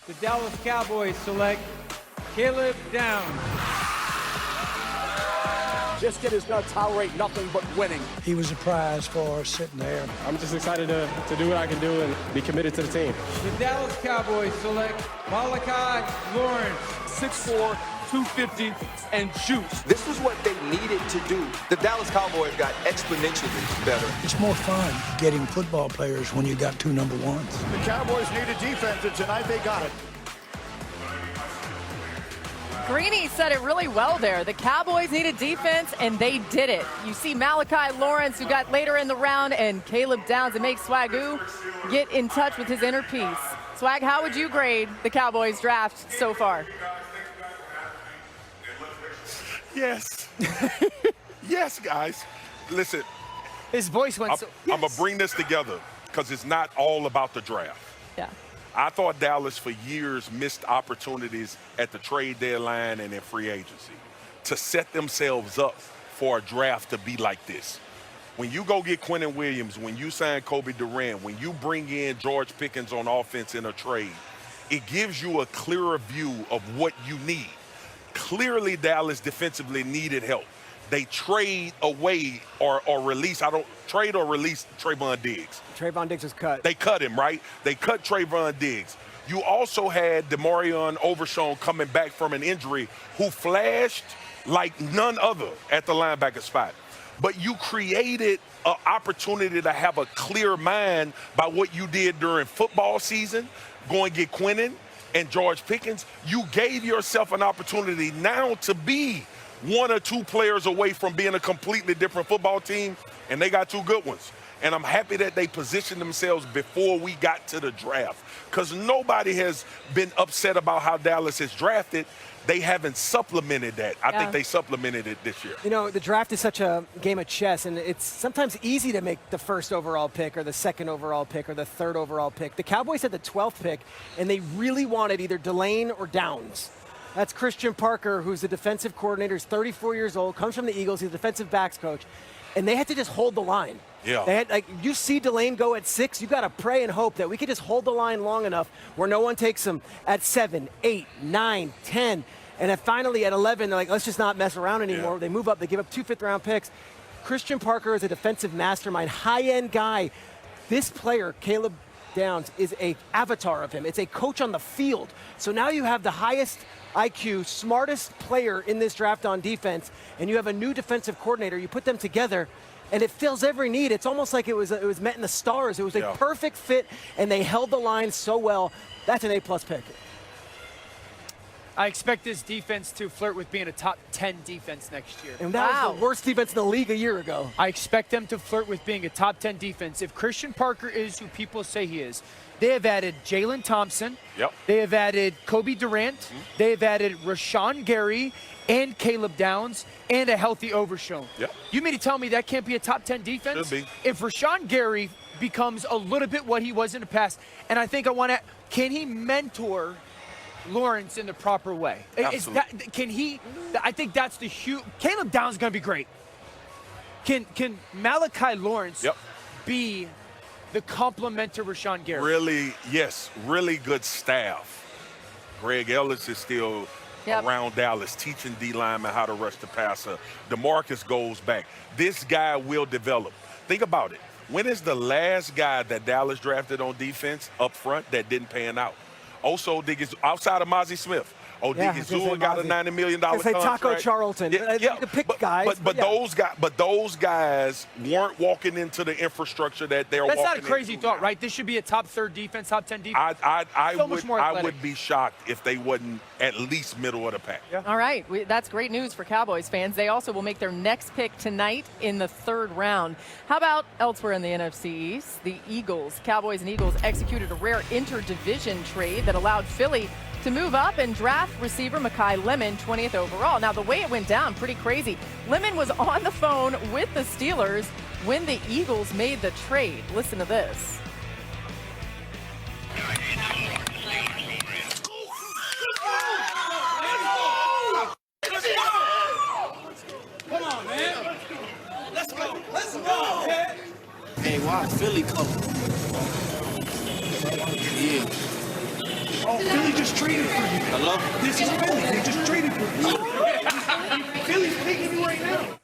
The Dallas Cowboys select Caleb Downs. This kid is going to tolerate nothing but winning. He was a prize for us sitting there. I'm just excited to do what I can do and be committed to the team. The Dallas Cowboys select Malachi Lawrence. 6'4", 250, and juice. This was what they needed to do. The Dallas Cowboys got exponentially better. It's more fun getting football players when you got two number ones. The Cowboys needed defense, and tonight they got it. Greeny said it really well there. The Cowboys needed defense, and they did it. You see Malachi Lawrence, who got later in the round, and Caleb Downs, and make Swagoo get in touch with his inner peace. Swag, how would you grade the Cowboys draft so far? Yes. Yes, guys. Listen, His voice went so... I'm going to bring this together because it's not all about the draft. Yeah. I thought Dallas for years missed opportunities at the trade deadline and in free agency to set themselves up for a draft to be like this. When you go get Quentin Williams, when you sign Kobe Durant, when you bring in George Pickens on offense in a trade, it gives you a clearer view of what you need. Clearly, Dallas defensively needed help. They trade away or release, trade or release Trayvon Diggs. Trayvon Diggs was cut. They cut him, right? They cut Trayvon Diggs. You also had Demarion Overshown coming back from an injury who flashed like none other at the linebacker spot. But you created an opportunity to have a clear mind by what you did during football season, go and get Quentin and George Pickens. You gave yourself an opportunity now to be one or two players away from being a completely different football team, and they got two good ones. And I'm happy that they positioned themselves before we got to the draft, because nobody has been upset about how Dallas is drafted. They haven't supplemented that. I think they supplemented it this year. You know, the draft is such a game of chess, and it's sometimes easy to make the first overall pick or the second overall pick or the third overall pick. The Cowboys had the 12th pick, and they really wanted either Delane or Downs. That's Christian Parker, who's the defensive coordinator. He's 34 years old, comes from the Eagles. He's a defensive backs coach. And they had to just hold the line. Yeah. They had, like, you see Delane go at 6, you got to pray and hope that we could just hold the line long enough where no one takes him at 7, 8, 9, 10. And then finally at 11, they're like, let's just not mess around anymore. Yeah. They move up. They give up 2 fifth-round picks. Christian Parker is a defensive mastermind, high-end guy. This player, Caleb Downs, is an avatar of him. It's a coach on the field. So now you have the highest IQ, smartest player in this draft on defense, and you have a new defensive coordinator. You put them together, and it fills every need. It's almost like it was met in the stars. It was a perfect fit, and they held the line so well. That's an A-plus pick. I expect this defense to flirt with being a top 10 defense next year. And that was the worst defense in the league a year ago. I expect them to flirt with being a top 10 defense. If Christian Parker is who people say he is, they have added Jalen Thompson. Yep. They have added Kobe Durant. Mm-hmm. They have added Rashawn Gary and Caleb Downs and a healthy Overshown. Yep. You mean to tell me that can't be a top 10 defense? Should be. If Rashawn Gary becomes a little bit what he was in the past, and I think I want to, can he mentor Lawrence in the proper way? Can he? I think that's the huge. Caleb Downs is going to be great. Can Malachi Lawrence be the complement to Rashawn Gary? Really, yes, really good staff. Greg Ellis is still around Dallas, teaching D linemen how to rush the passer. DeMarcus goes back. This guy will develop. Think about it. When is the last guy that Dallas drafted on defense up front that didn't pan out? Also, outside of Mozzie Smith. Odigizua got a $90 million contract. Taco Charlton. The pick guys. But those guys weren't walking into the infrastructure that they're walking into. That's not a crazy thought, right? This should be a top 3rd defense, top 10 defense. I would be shocked if they wasn't at least middle of the pack. Yeah. All right. That's great news for Cowboys fans. They also will make their next pick tonight in the 3rd round. How about elsewhere in the NFC East? The Eagles, Cowboys and Eagles executed a rare interdivision trade that allowed Philly to move up and draft receiver Mekhi Lemon, 20th overall. Now, the way it went down, pretty crazy. Lemon was on the phone with the Steelers when the Eagles made the trade. Listen to this. Come on, man. Let's go. Let's go. Hey, why Philly come? Yeah. Oh, Philly just traded for you. Hello? This is Philly. They just traded for you. Philly's taking you right now.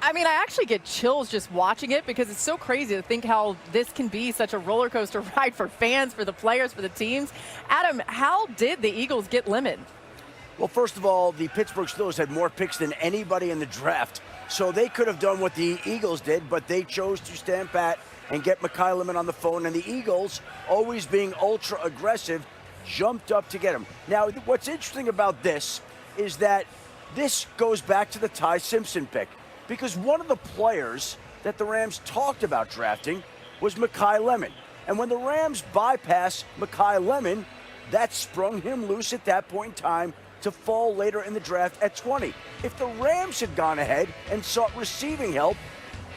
I mean, I actually get chills just watching it because it's so crazy to think how this can be such a roller coaster ride for fans, for the players, for the teams. Adam, how did the Eagles get Lemon? Well, first of all, the Pittsburgh Steelers had more picks than anybody in the draft. So they could have done what the Eagles did, but they chose to stand pat and get Mekhi Lemon on the phone. And the Eagles, always being ultra aggressive, jumped up to get him. Now, what's interesting about this is that this goes back to the Ty Simpson pick, because one of the players that the Rams talked about drafting was Mekhi Lemon. And when the Rams bypassed Mekhi Lemon, that sprung him loose at that point in time to fall later in the draft at 20. If the Rams had gone ahead and sought receiving help,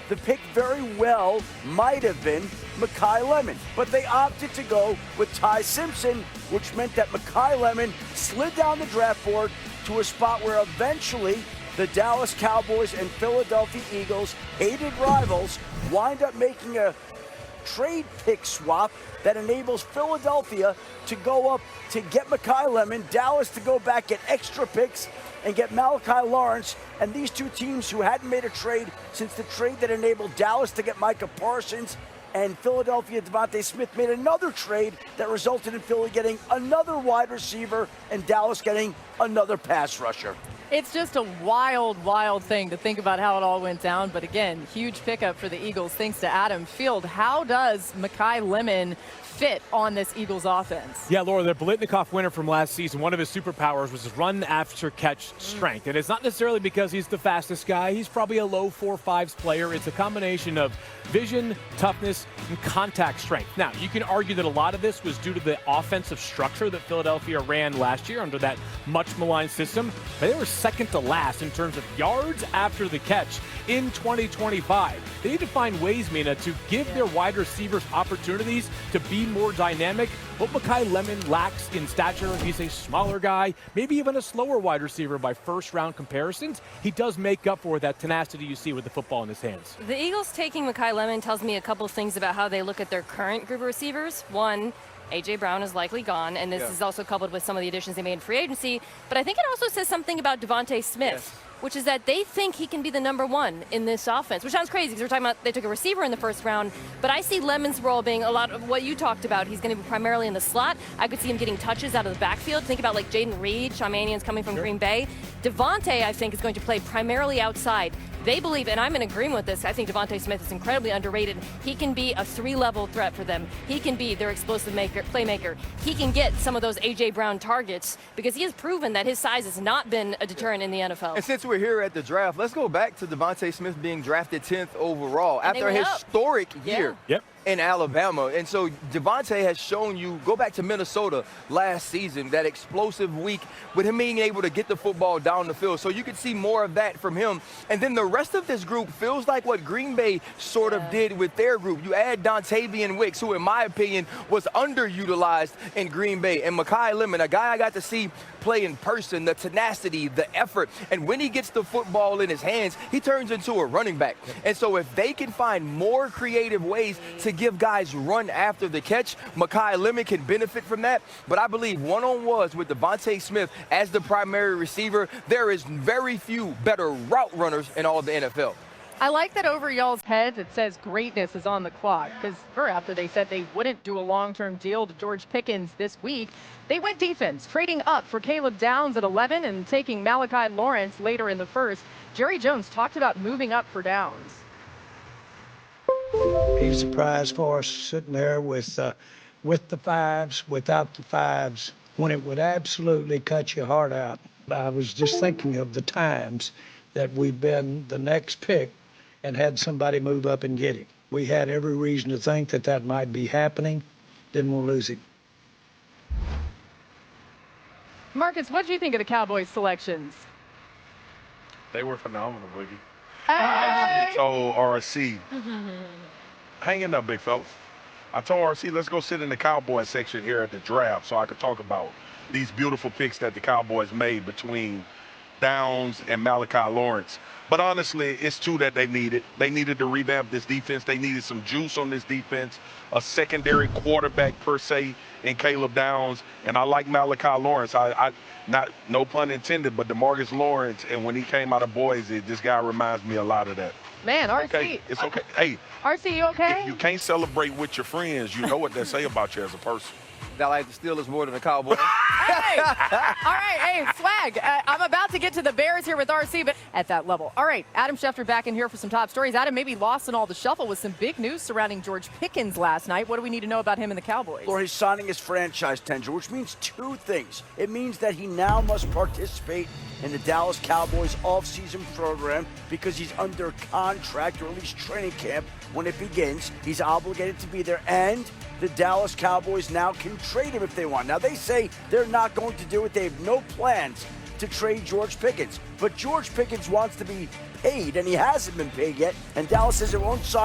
the pick very well might have been Mekhi Lemon. But they opted to go with Ty Simpson, which meant that Mekhi Lemon slid down the draft board to a spot where eventually the Dallas Cowboys and Philadelphia Eagles, hated rivals, wind up making a trade pick swap that enables Philadelphia to go up to get Mekhi Lemon, Dallas to go back, get extra picks, and get Malachi Lawrence. And these two teams who hadn't made a trade since the trade that enabled Dallas to get Micah Parsons and Philadelphia Devontae Smith made another trade that resulted in Philly getting another wide receiver and Dallas getting another pass rusher. It's just a wild, wild thing to think about how it all went down. But again, huge pickup for the Eagles thanks to Adam Field. How does Mekhi Lemon fit on this Eagles offense? Yeah, Laura, the Biletnikoff winner from last season, one of his superpowers was his run after catch strength. And it's not necessarily because he's the fastest guy. He's probably a low 4.5s player. It's a combination of vision, toughness, and contact strength. Now, you can argue that a lot of this was due to the offensive structure that Philadelphia ran last year under that much maligned system. But they were second to last in terms of yards after the catch in 2025. They need to find ways, Mina, to give their wide receivers opportunities to be more dynamic. What Mekhi Lemon lacks in stature, he's a smaller guy, maybe even a slower wide receiver by first-round comparisons. He does make up for that tenacity you see with the football in his hands. The Eagles taking Mekhi Lemon tells me a couple of things about how they look at their current group of receivers. One, A.J. Brown is likely gone, and this is also coupled with some of the additions they made in free agency. But I think it also says something about Devontae Smith, which is that they think he can be the number one in this offense, which sounds crazy because we're talking about they took a receiver in the first round. But I see Lemon's role being a lot of what you talked about. He's going to be primarily in the slot. I could see him getting touches out of the backfield. Think about like Jaden Reed, Sean Mannion's coming from Green Bay. Devontae, I think, is going to play primarily outside. They believe, and I'm in agreement with this, I think Devontae Smith is incredibly underrated. He can be a 3-level threat for them. He can be their explosive playmaker. He can get some of those A.J. Brown targets because he has proven that his size has not been a deterrent in the NFL. And since we're here at the draft, let's go back to Devontae Smith being drafted 10th overall after a historic year. In Alabama. And so Devontae has shown you, go back to Minnesota last season, that explosive week with him being able to get the football down the field. So you could see more of that from him. And then the rest of this group feels like what Green Bay sort of did with their group. You add Dontavian Wicks, who in my opinion was underutilized in Green Bay, and Mekhi Lemon, a guy I got to see play in person, the tenacity, the effort. And when he gets the football in his hands, he turns into a running back. And so if they can find more creative ways to give guys run after the catch, Mekhi Lemon can benefit from that. But I believe one-on-ones with Devontae Smith as the primary receiver, there is very few better route runners in all of the NFL. I like that over y'all's heads it says greatness is on the clock, because after they said they wouldn't do a long-term deal to George Pickens this week, they went defense, trading up for Caleb Downs at 11 and taking Malachi Lawrence later in the first. Jerry Jones talked about moving up for Downs. He's a prize for us, sitting there with the fives, without the fives, when it would absolutely cut your heart out. I was just thinking of the times that we've been the next pick and had somebody move up and get him. We had every reason to think that that might be happening. Then we'll lose him. Marcus, what do you think of the Cowboys selections? They were phenomenal, Boogie. I told RC, hang in there, big fella. I told RC, let's go sit in the Cowboys section here at the draft so I could talk about these beautiful picks that the Cowboys made between Downs and Malachi Lawrence. But honestly, it's two that they needed. They needed to revamp this defense. They needed some juice on this defense, a secondary quarterback per se in Caleb Downs. And I like Malachi Lawrence. Not no pun intended, but DeMarcus Lawrence, and when he came out of Boise, this guy reminds me a lot of that. Man, RC. Okay, it's okay. Hey, RC, you okay? if you can't celebrate with your friends, you know what they say about you as a person. I like the Steelers more than the Cowboys. Hey! All right, hey, swag. I'm about to get to the Bears here with RC, but at that level. All right, Adam Schefter back in here for some top stories. Adam maybe lost in all the shuffle with some big news surrounding George Pickens last night. What do we need to know about him and the Cowboys? Or he's signing his franchise tender, which means two things. It means that he now must participate in the Dallas Cowboys offseason program because he's under contract, or at least training camp when it begins. He's obligated to be there, and the Dallas Cowboys now can trade him if they want. Now, they say they're not going to do it. They have no plans to trade George Pickens. But George Pickens wants to be paid, and he hasn't been paid yet, and Dallas says it won't sign